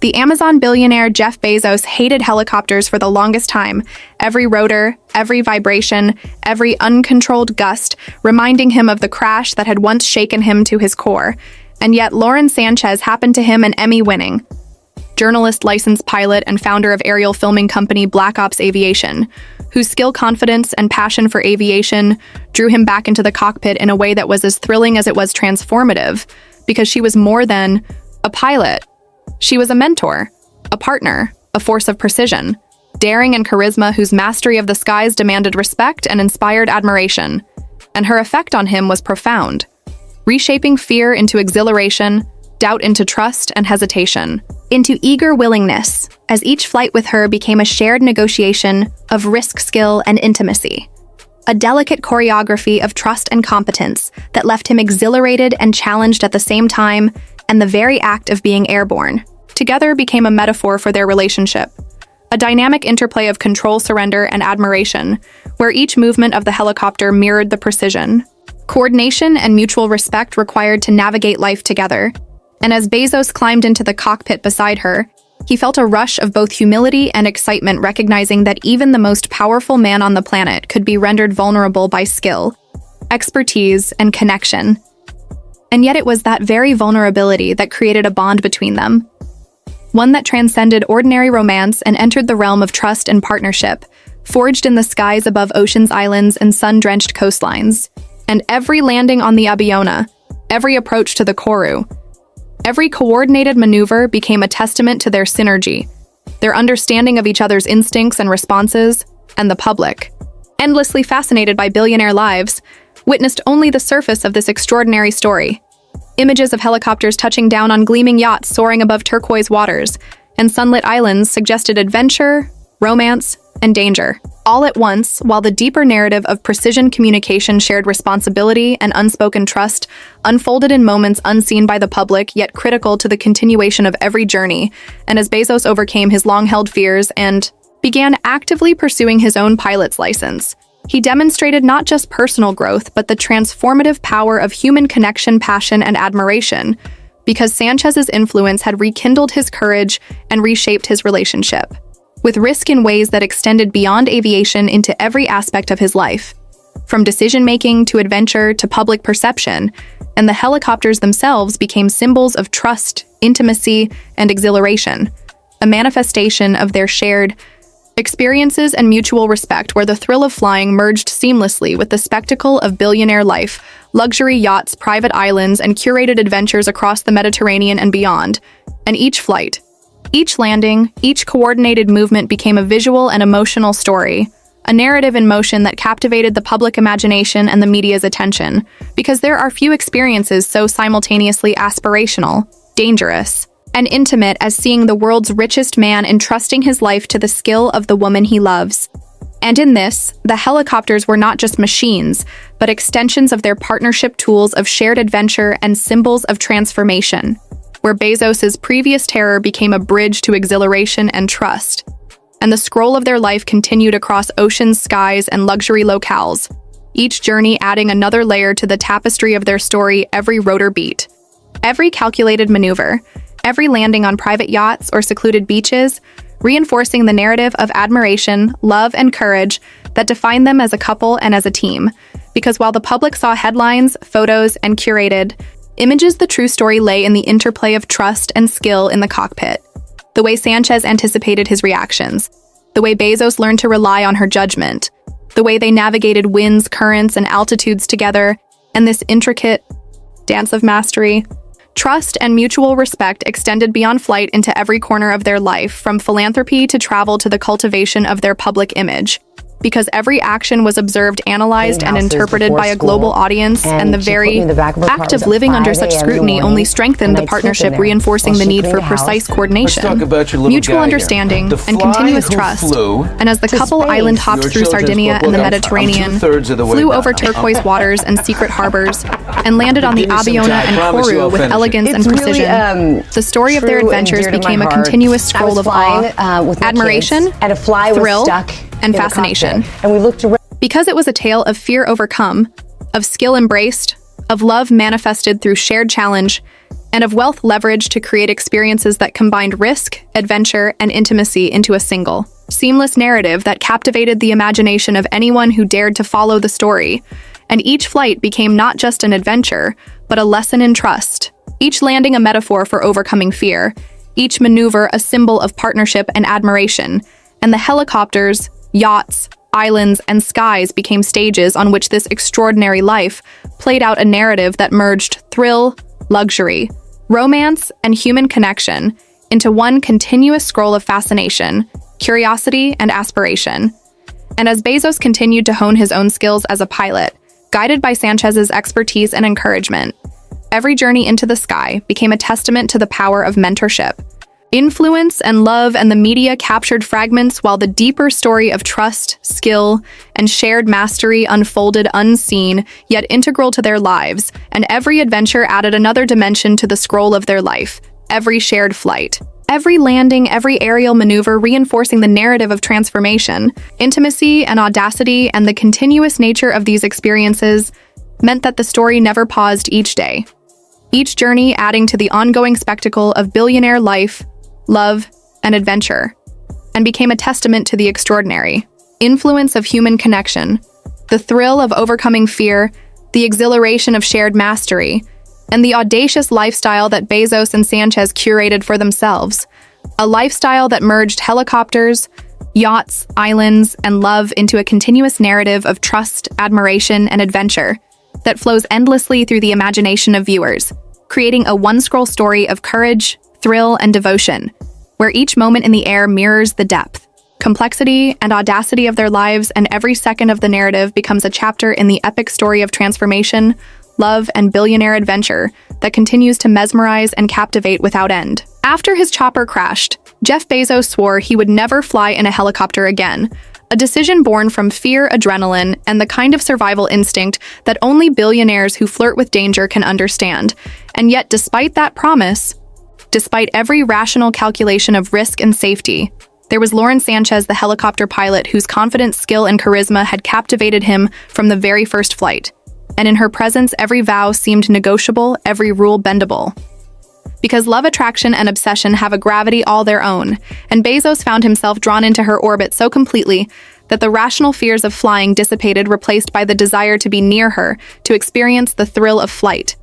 The Amazon billionaire Jeff Bezos hated helicopters for the longest time, every rotor, every vibration, every uncontrolled gust, reminding him of the crash that had once shaken him to his core. And yet Lauren Sanchez happened to him an Emmy-winning journalist, licensed pilot, and founder of aerial filming company Black Ops Aviation, whose skill, confidence, and passion for aviation drew him back into the cockpit in a way that was as thrilling as it was transformative, because she was more than a pilot. She was a mentor, a partner, a force of precision, daring and charisma whose mastery of the skies demanded respect and inspired admiration. And her effect on him was profound, reshaping fear into exhilaration, doubt into trust and hesitation, into eager willingness, as each flight with her became a shared negotiation of risk, skill, and intimacy. A delicate choreography of trust and competence that left him exhilarated and challenged at the same time, and the very act of being airborne together became a metaphor for their relationship. A dynamic interplay of control, surrender, and admiration, where each movement of the helicopter mirrored the precision, coordination, and mutual respect required to navigate life together. And as Bezos climbed into the cockpit beside her, he felt a rush of both humility and excitement, recognizing that even the most powerful man on the planet could be rendered vulnerable by skill, expertise, and connection. And yet it was that very vulnerability that created a bond between them, one that transcended ordinary romance and entered the realm of trust and partnership, forged in the skies above oceans, islands, and sun-drenched coastlines. And every landing on the Aviona, every approach to the Kourou, every coordinated maneuver became a testament to their synergy, their understanding of each other's instincts and responses, and the public, endlessly fascinated by billionaire lives, witnessed only the surface of this extraordinary story. Images of helicopters touching down on gleaming yachts soaring above turquoise waters, and sunlit islands suggested adventure, romance, and danger, all at once, while the deeper narrative of precision communication, shared responsibility, and unspoken trust unfolded in moments unseen by the public, yet critical to the continuation of every journey. And as Bezos overcame his long-held fears and began actively pursuing his own pilot's license, he demonstrated not just personal growth, but the transformative power of human connection, passion, and admiration, because Sanchez's influence had rekindled his courage and reshaped his relationship, with risk in ways that extended beyond aviation into every aspect of his life, from decision-making to adventure to public perception, and the helicopters themselves became symbols of trust, intimacy, and exhilaration, a manifestation of their shared experiences and mutual respect, where the thrill of flying merged seamlessly with the spectacle of billionaire life, luxury yachts, private islands, and curated adventures across the Mediterranean and beyond. And each flight, each landing, each coordinated movement became a visual and emotional story, a narrative in motion that captivated the public imagination and the media's attention, because there are few experiences so simultaneously aspirational, dangerous, and intimate as seeing the world's richest man entrusting his life to the skill of the woman he loves. And in this, the helicopters were not just machines, but extensions of their partnership, tools of shared adventure, and symbols of transformation, where Bezos's previous terror became a bridge to exhilaration and trust, and the scroll of their life continued across oceans, skies, and luxury locales, each journey adding another layer to the tapestry of their story, every rotor beat, every calculated maneuver, every landing on private yachts or secluded beaches, reinforcing the narrative of admiration, love, and courage that defined them as a couple and as a team. Because while the public saw headlines, photos, and curated images, the true story lay in the interplay of trust and skill in the cockpit. The way Sanchez anticipated his reactions, the way Bezos learned to rely on her judgment, the way they navigated winds, currents, and altitudes together, and this intricate dance of mastery, trust, and mutual respect extended beyond flight into every corner of their life, from philanthropy to travel to the cultivation of their public image. Because every action was observed, analyzed, and interpreted by a global audience, and the very act of living under such scrutiny only strengthened the partnership, reinforcing the need for precise coordination, mutual understanding, and continuous trust. And as the couple island hopped through Sardinia and the Mediterranean, flew over turquoise waters and secret harbors, and landed on the Aviona and Kourou with elegance and precision, the story of their adventures became a continuous scroll of awe, admiration, thrill, and fascination. And we looked around. Because it was a tale of fear overcome, of skill embraced, of love manifested through shared challenge, and of wealth leveraged to create experiences that combined risk, adventure, and intimacy into a single, seamless narrative that captivated the imagination of anyone who dared to follow the story. And each flight became not just an adventure, but a lesson in trust. Each landing a metaphor for overcoming fear, each maneuver a symbol of partnership and admiration, and the helicopters, yachts, islands, and skies became stages on which this extraordinary life played out a narrative that merged thrill, luxury, romance, and human connection into one continuous scroll of fascination, curiosity, and aspiration. And as Bezos continued to hone his own skills as a pilot, guided by Sanchez's expertise and encouragement, every journey into the sky became a testament to the power of mentorship. Influence and love and the media captured fragments while the deeper story of trust, skill, and shared mastery unfolded unseen, yet integral to their lives, and every adventure added another dimension to the scroll of their life, every shared flight. Every landing, every aerial maneuver reinforcing the narrative of transformation, intimacy, and audacity, and the continuous nature of these experiences meant that the story never paused each day. Each journey adding to the ongoing spectacle of billionaire life, love, and adventure, and became a testament to the extraordinary influence of human connection, the thrill of overcoming fear, the exhilaration of shared mastery, and the audacious lifestyle that Bezos and Sanchez curated for themselves, a lifestyle that merged helicopters, yachts, islands, and love into a continuous narrative of trust, admiration, and adventure that flows endlessly through the imagination of viewers, creating a one-scroll story of courage, thrill, and devotion, where each moment in the air mirrors the depth, complexity, and audacity of their lives, and every second of the narrative becomes a chapter in the epic story of transformation, love, and billionaire adventure that continues to mesmerize and captivate without end. After his chopper crashed, Jeff Bezos swore he would never fly in a helicopter again, a decision born from fear, adrenaline, and the kind of survival instinct that only billionaires who flirt with danger can understand. And yet, despite that promise, despite every rational calculation of risk and safety, there was Lauren Sanchez, the helicopter pilot whose confidence, skill, and charisma had captivated him from the very first flight. And in her presence, every vow seemed negotiable, every rule bendable. Because love, attraction, and obsession have a gravity all their own, and Bezos found himself drawn into her orbit so completely that the rational fears of flying dissipated, replaced by the desire to be near her, to experience the thrill of flight.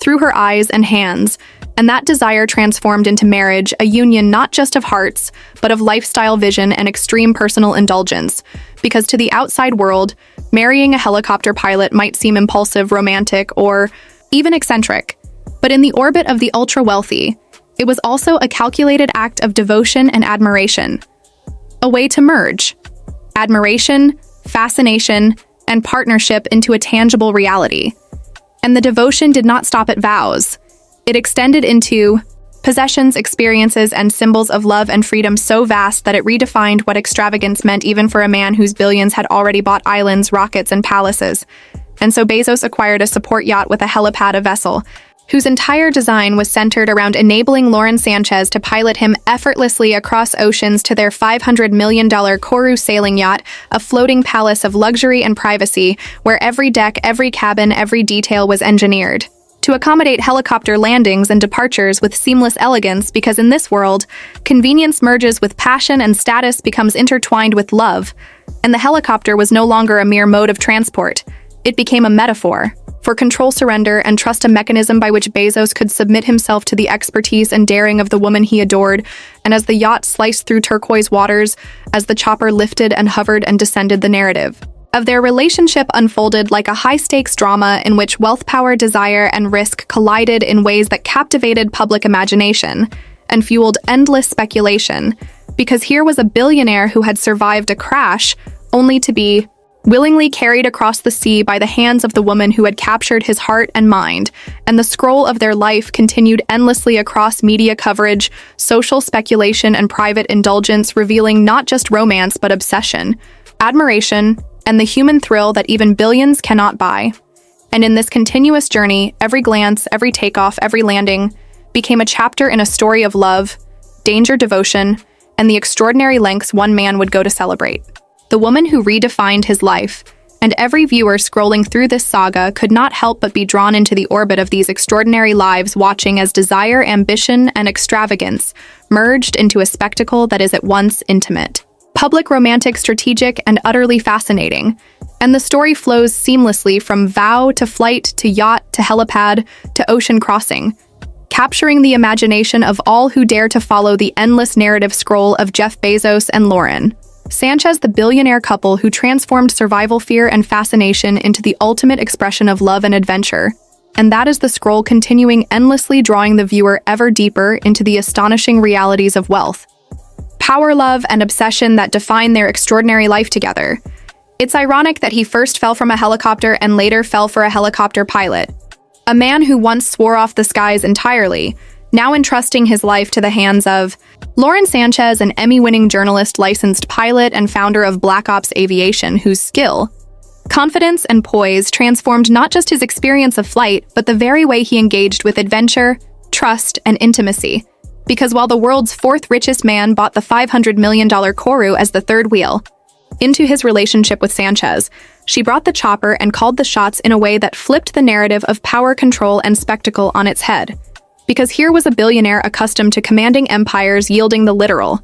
Through her eyes and hands, and that desire transformed into marriage, a union not just of hearts, but of lifestyle vision and extreme personal indulgence. Because to the outside world, marrying a helicopter pilot might seem impulsive, romantic, or even eccentric. But in the orbit of the ultra-wealthy, it was also a calculated act of devotion and admiration. A way to merge admiration, fascination, and partnership into a tangible reality. And the devotion did not stop at vows. It extended into possessions, experiences, and symbols of love and freedom so vast that it redefined what extravagance meant even for a man whose billions had already bought islands, rockets, and palaces. And so Bezos acquired a support yacht with a helipad, a vessel whose entire design was centered around enabling Lauren Sanchez to pilot him effortlessly across oceans to their $500 million Kourou sailing yacht, a floating palace of luxury and privacy, where every deck, every cabin, every detail was engineered to accommodate helicopter landings and departures with seamless elegance, because in this world, convenience merges with passion and status becomes intertwined with love, and the helicopter was no longer a mere mode of transport. It became a metaphor for control, surrender, and trust, a mechanism by which Bezos could submit himself to the expertise and daring of the woman he adored. And as the yacht sliced through turquoise waters, as the chopper lifted and hovered and descended, the narrative of their relationship unfolded like a high-stakes drama in which wealth, power, desire, and risk collided in ways that captivated public imagination and fueled endless speculation. Because here was a billionaire who had survived a crash only to be willingly carried across the sea by the hands of the woman who had captured his heart and mind, and the scroll of their life continued endlessly across media coverage, social speculation, and private indulgence, revealing not just romance but obsession, admiration, and the human thrill that even billions cannot buy. And in this continuous journey, every glance, every takeoff, every landing became a chapter in a story of love, danger, devotion, and the extraordinary lengths one man would go to celebrate. The woman who redefined his life And every viewer scrolling through this saga could not help but be drawn into the orbit of these extraordinary lives, watching as desire, ambition, and extravagance merged into a spectacle that is at once intimate, public, romantic, strategic, and utterly fascinating. And the story flows seamlessly from vow to flight to yacht to helipad to ocean crossing, capturing the imagination of all who dare to follow the endless narrative scroll of Jeff Bezos and Lauren Sanchez, the billionaire couple who transformed survival fear and fascination into the ultimate expression of love and adventure. And that is the scroll continuing endlessly, drawing the viewer ever deeper into the astonishing realities of wealth, power, love, and obsession that define their extraordinary life together. It's ironic that he first fell from a helicopter and later fell for a helicopter pilot. A man who once swore off the skies entirely, now entrusting his life to the hands of Lauren Sanchez, an Emmy-winning journalist, licensed pilot, and founder of Black Ops Aviation, whose skill, confidence, and poise transformed not just his experience of flight, but the very way he engaged with adventure, trust, and intimacy. Because while the world's fourth richest man bought the $500 million Kourou as the third wheel into his relationship with Sanchez, she brought the chopper and called the shots in a way that flipped the narrative of power, control, and spectacle on its head. Because here was a billionaire accustomed to commanding empires, yielding the literal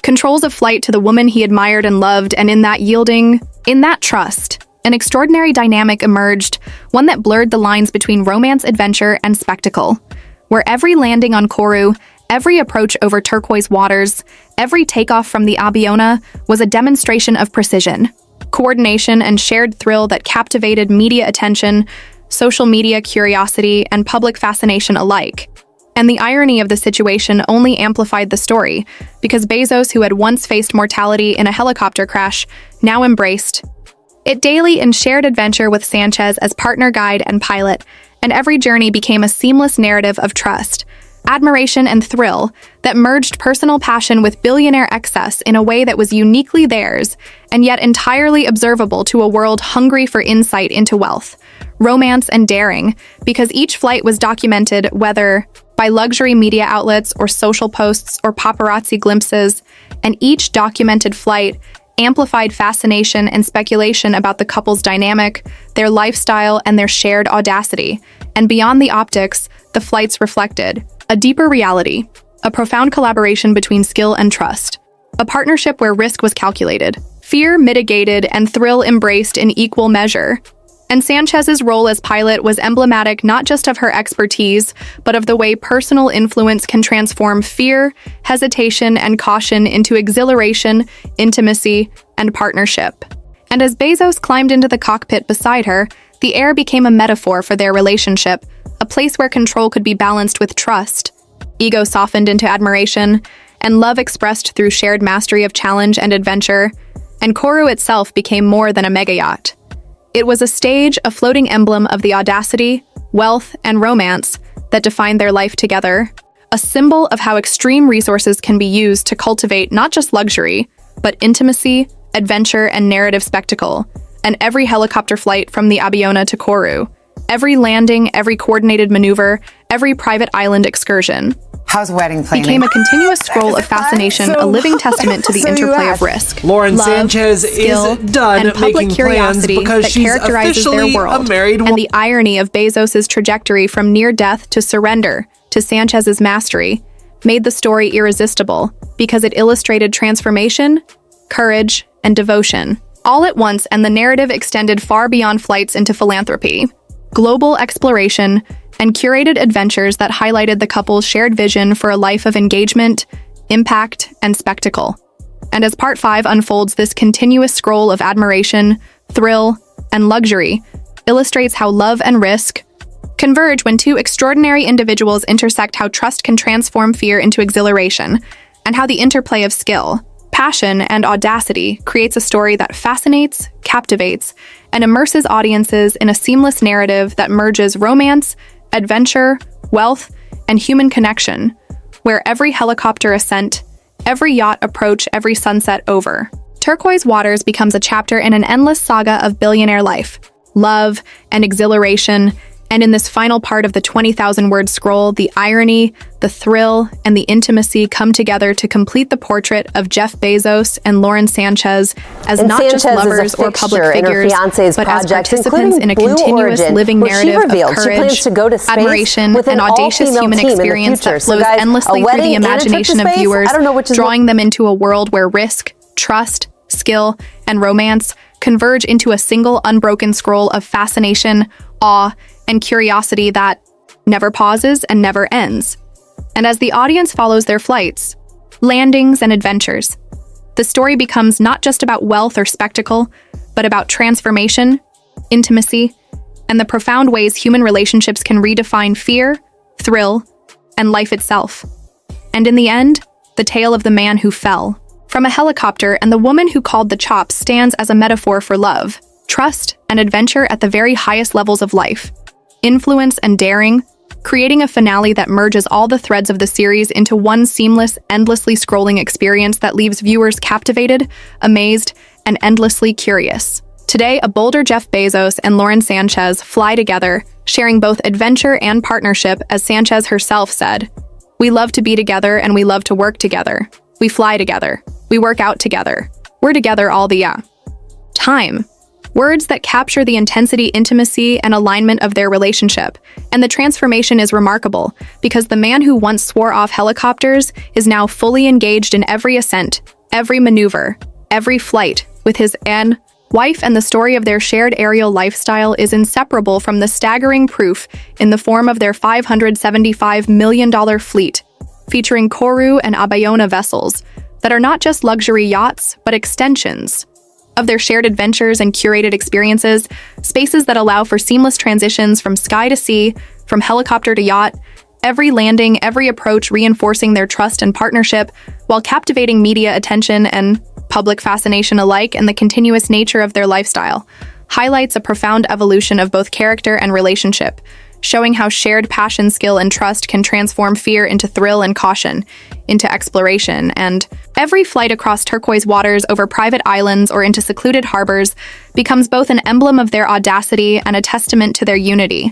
controls of flight to the woman he admired and loved, and in that trust, an extraordinary dynamic emerged, one that blurred the lines between romance, adventure, and spectacle, where every landing on Kourou, every approach over turquoise waters, every takeoff from the Aviona was a demonstration of precision, coordination, and shared thrill that captivated media attention, social media curiosity, and public fascination alike. And the irony of the situation only amplified the story, because Bezos, who had once faced mortality in a helicopter crash, now embraced it daily in shared adventure with Sanchez as partner, guide, and pilot, and every journey became a seamless narrative of trust, admiration, and thrill that merged personal passion with billionaire excess in a way that was uniquely theirs, and yet entirely observable to a world hungry for insight into wealth, romance, and daring, because each flight was documented, whether by luxury media outlets or social posts or paparazzi glimpses, and each documented flight amplified fascination and speculation about the couple's dynamic, their lifestyle, and their shared audacity. And beyond the optics, the flights reflected a deeper reality, a profound collaboration between skill and trust, a partnership where risk was calculated, fear mitigated, and thrill embraced in equal measure. And Sanchez's role as pilot was emblematic not just of her expertise, but of the way personal influence can transform fear, hesitation, and caution into exhilaration, intimacy, and partnership. And as Bezos climbed into the cockpit beside her, the air became a metaphor for their relationship, a place where control could be balanced with trust, ego softened into admiration, and love expressed through shared mastery of challenge and adventure. And Kourou itself became more than a mega-yacht. It was a stage, a floating emblem of the audacity, wealth, and romance that defined their life together, a symbol of how extreme resources can be used to cultivate not just luxury, but intimacy, adventure, and narrative spectacle. And every helicopter flight from the Aviona to Kourou, every landing, every coordinated maneuver, every private island excursion, how's wedding planning? Became a continuous scroll of fascination, a living testament to the interplay of risk, Lauren love, Sanchez skill, is done and public making curiosity plans because that she's characterizes their officially world, a married woman. and the irony of Bezos' trajectory from near death to surrender to Sanchez's mastery made the story irresistible because it illustrated transformation, courage, and devotion all at once, and the narrative extended far beyond flights into philanthropy, global exploration, and curated adventures that highlighted the couple's shared vision for a life of engagement, impact, and spectacle. And as Part 5 unfolds, this continuous scroll of admiration, thrill, and luxury illustrates how love and risk converge when two extraordinary individuals intersect, how trust can transform fear into exhilaration, and how the interplay of skill, passion, and audacity creates a story that fascinates, captivates, and immerses audiences in a seamless narrative that merges romance, adventure, wealth, and human connection, where every helicopter ascent, every yacht approach, every sunset over turquoise waters becomes a chapter in an endless saga of billionaire life, love, and exhilaration, And in this final part of the 20,000-word scroll, the irony, the thrill, and the intimacy come together to complete the portrait of Jeff Bezos and Lauren Sanchez as not just lovers or public figures, but as participants in a continuous living narrative of courage, admiration, and audacious human experience that flows endlessly through the imagination of viewers, drawing them into a world where risk, trust, skill, and romance converge into a single unbroken scroll of fascination, awe, and curiosity that never pauses and never ends. And as the audience follows their flights, landings, and adventures, the story becomes not just about wealth or spectacle, but about transformation, intimacy, and the profound ways human relationships can redefine fear, thrill, and life itself. And in the end, the tale of the man who fell from a helicopter and the woman who called the chops stands as a metaphor for love, trust, and adventure at the very highest levels of life. Influence and daring, creating a finale that merges all the threads of the series into one seamless, endlessly scrolling experience that leaves viewers captivated, amazed, and endlessly curious. Today, a bolder Jeff Bezos and Lauren Sanchez fly together, sharing both adventure and partnership, as Sanchez herself said, "We love to be together and we love to work together. We fly together. We work out together. We're together all the time." Words that capture the intensity, intimacy, and alignment of their relationship. And the transformation is remarkable, because the man who once swore off helicopters is now fully engaged in every ascent, every maneuver, every flight, with his wife, and the story of their shared aerial lifestyle is inseparable from the staggering proof in the form of their $575 million fleet, featuring Koru and Abayona vessels that are not just luxury yachts, but extensions of their shared adventures and curated experiences, spaces that allow for seamless transitions from sky to sea, from helicopter to yacht, every landing, every approach reinforcing their trust and partnership, while captivating media attention and public fascination alike, and the continuous nature of their lifestyle highlights a profound evolution of both character and relationship, showing how shared passion, skill, and trust can transform fear into thrill and caution, into exploration. And every flight across turquoise waters, over private islands, or into secluded harbors becomes both an emblem of their audacity and a testament to their unity.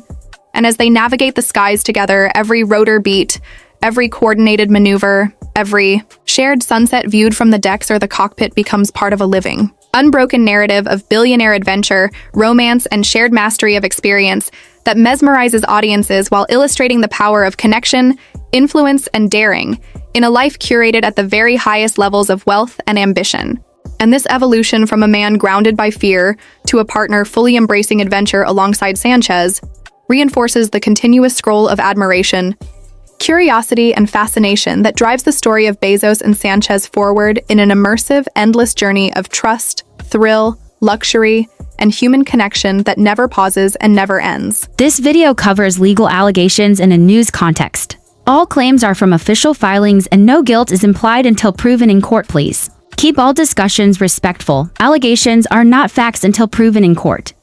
And as they navigate the skies together, every rotor beat, every coordinated maneuver, every shared sunset viewed from the decks or the cockpit becomes part of a living, unbroken narrative of billionaire adventure, romance, and shared mastery of experience that mesmerizes audiences while illustrating the power of connection, influence, and daring in a life curated at the very highest levels of wealth and ambition. And this evolution from a man grounded by fear to a partner fully embracing adventure alongside Sanchez reinforces the continuous scroll of admiration, curiosity, and fascination that drives the story of Bezos and Sanchez forward in an immersive, endless journey of trust, thrill, luxury, and human connection that never pauses and never ends. This video covers legal allegations in a news context. All claims are from official filings and no guilt is implied until proven in court. Please keep all discussions respectful. Allegations are not facts until proven in court.